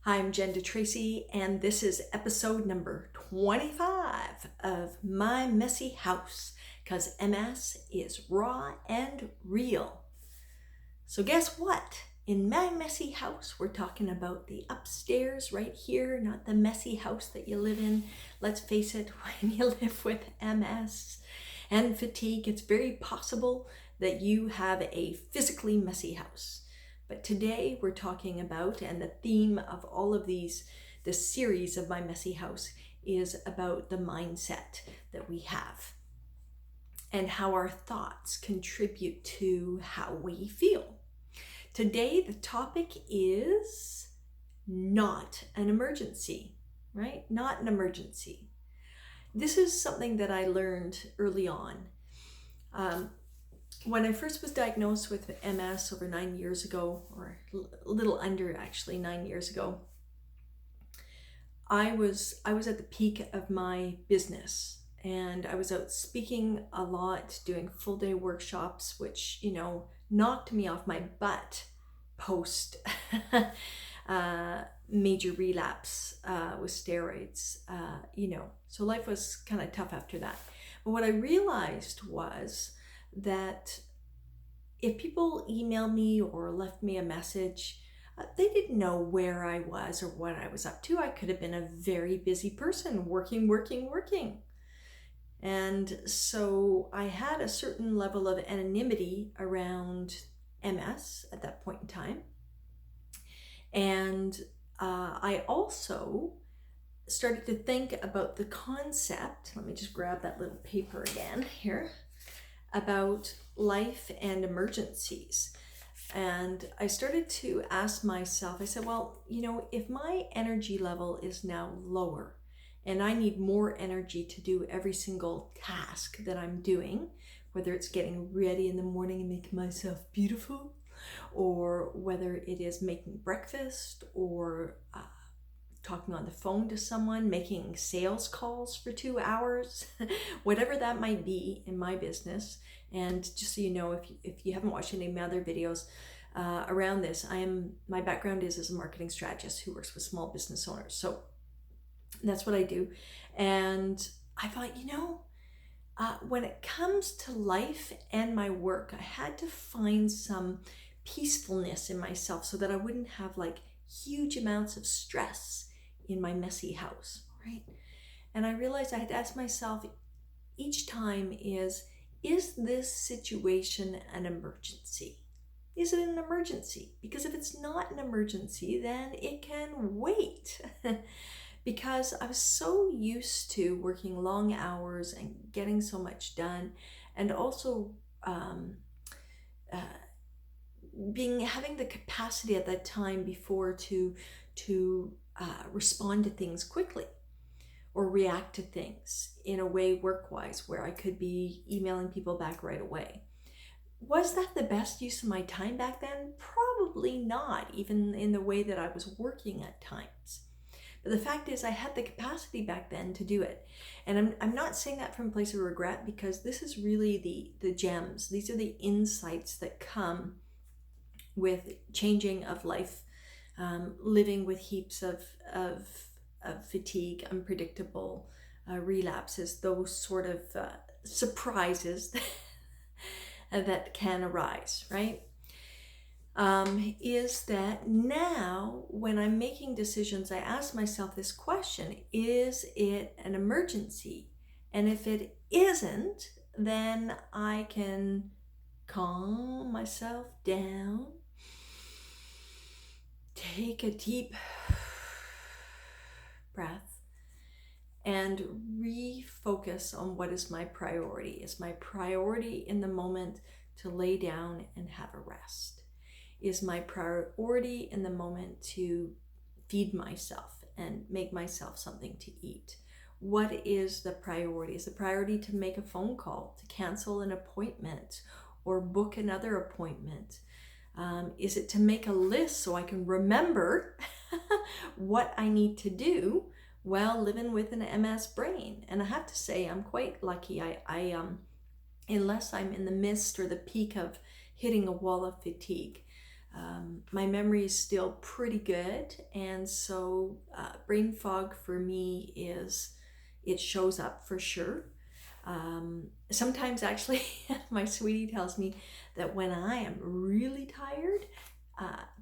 Hi, I'm DeTracey, and this is episode number 25 of My Messy House, because MS is raw and real. So guess what? In My Messy House, we're talking about the upstairs right here, not the messy house that you live in. Let's face it, when you live with MS and fatigue, it's very possible that you have a physically messy house. But today we're talking about, and the theme of all of these, the series of My Messy House is about the mindset that we have and how our thoughts contribute to how we feel. Today the topic is not an emergency, right? Not an emergency. This is something that I learned early on. When I first was diagnosed with MS over 9 years ago, or a little under actually 9 years ago, I was at the peak of my business, and I was out speaking a lot, doing full day workshops, which, knocked me off my butt post major relapse with steroids, so life was kind of tough after that. But what I realized was that if people emailed me or left me a message, they didn't know where I was or what I was up to. I could have been a very busy person, working. And so I had a certain level of anonymity around MS at that point in time. And I also started to think about the concept, let me just grab that little paper again here, about life and emergencies. And I started to ask myself, I said, well, if my energy level is now lower and I need more energy to do every single task that I'm doing, whether it's getting ready in the morning and making myself beautiful, or whether it is making breakfast, or talking on the phone to someone, making sales calls for 2 hours, whatever that might be in my business. And just so you know, if you haven't watched any of my other videos around this, my background is as a marketing strategist who works with small business owners. So that's what I do. And I thought, when it comes to life and my work, I had to find some peacefulness in myself so that I wouldn't have huge amounts of stress in my messy house, right? And I realized I had to ask myself each time is this situation an emergency? Is it an emergency? Because if it's not an emergency, then it can wait. Because I was so used to working long hours and getting so much done, and also having the capacity at that time before to respond to things quickly or react to things in a way work-wise where I could be emailing people back right away. Was that the best use of my time back then? Probably not, even in the way that I was working at times. But the fact is, I had the capacity back then to do it. And I'm not saying that from a place of regret, because this is really the gems. These are the insights that come with changing of life, living with heaps of fatigue, unpredictable relapses, those sort of surprises that can arise, right? Is that now when I'm making decisions, I ask myself this question: is it an emergency? And if it isn't, then I can calm myself down, take a deep breath, and refocus on what is my priority. Is my priority in the moment to lay down and have a rest? Is my priority in the moment to feed myself and make myself something to eat? What is the priority? Is the priority to make a phone call, to cancel an appointment, or book another appointment? Is it to make a list so I can remember what I need to do while living with an MS brain? And I have to say, I'm quite lucky. I unless I'm in the midst or the peak of hitting a wall of fatigue, My memory is still pretty good, and so brain fog for me it shows up for sure. Sometimes actually my sweetie tells me that when I am really tired,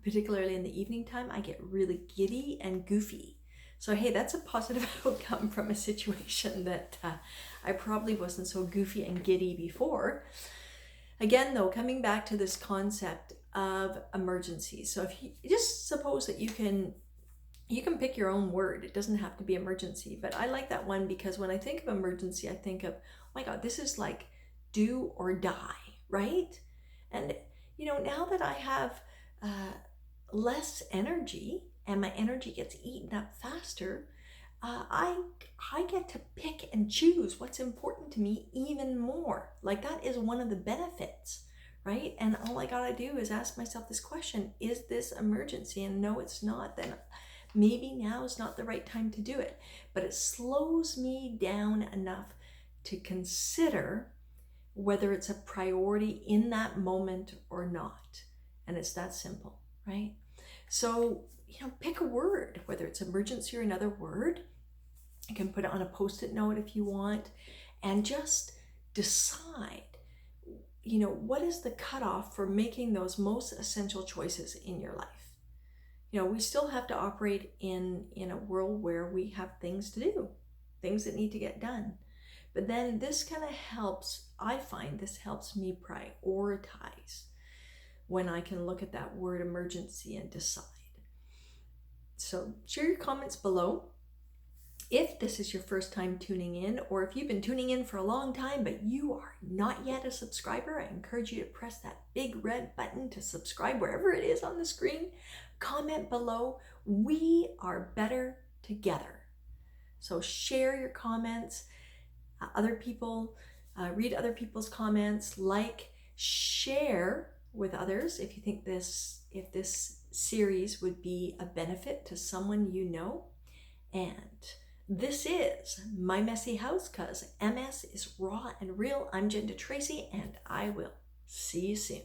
particularly in the evening time, I get really giddy and goofy. So hey, that's a positive outcome from a situation that I probably wasn't so goofy and giddy before. Again though, coming back to this concept of emergency. So if you just suppose that you can pick your own word. It doesn't have to be emergency, but I like that one because when I think of emergency, I think of, oh my God, this is like do or die, right? And now that I have less energy and my energy gets eaten up faster, I get to pick and choose what's important to me even more. Like that is one of the benefits, right? And all I gotta do is ask myself this question: is this emergency? And no, it's not. Then maybe now is not the right time to do it. But it slows me down enough to consider whether it's a priority in that moment or not. And it's that simple, right? So, pick a word, whether it's emergency or another word. You can put it on a Post-it note if you want, and just decide, what is the cutoff for making those most essential choices in your life? We still have to operate in a world where we have things to do, things that need to get done. But then this kind of helps, I find this helps me prioritize when I can look at that word emergency and decide. So share your comments below. If this is your first time tuning in, or if you've been tuning in for a long time but you are not yet a subscriber, I encourage you to press that big red button to subscribe wherever it is on the screen. Comment below. We are better together. So share your comments. Other people, read other people's comments, share with others if you think if this series would be a benefit to someone you know. And this is My Messy House, 'cause MS is raw and real. I'm DeTracey, and I will see you soon.